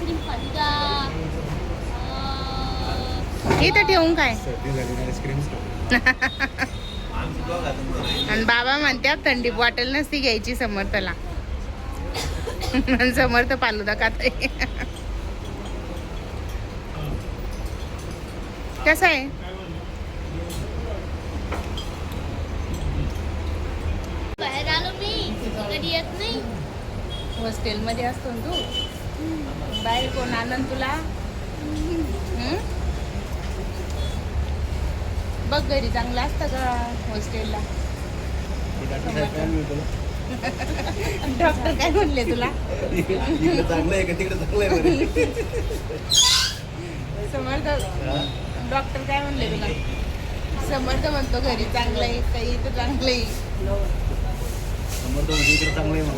Ice cream falooda इथं ठेवून काय सर्दी झाली आईस्क्रीम आणि बाबा म्हणतात थंडी बॉटल नसती घ्यायची समर्थला. समर्थ फालुदा खात आहे. कसं आहे बाहेर आलो मी कधी येत नाही. हॉस्टेलमध्ये असतो ना तू. बाहेर कोण आनंद तुला. बघ घरी चांगलं असतं का हॉस्टेलला. डॉक्टर काय म्हणले तुला. तिकडे चांगलं आहे का तिकडे चांगलं आहे समर्थ डॉक्टर काय म्हणले तुला. समर्थ म्हणतो घरी चांगलं आहे काही तर चांगलं आहे. समोर इकडे चांगलं आहे मग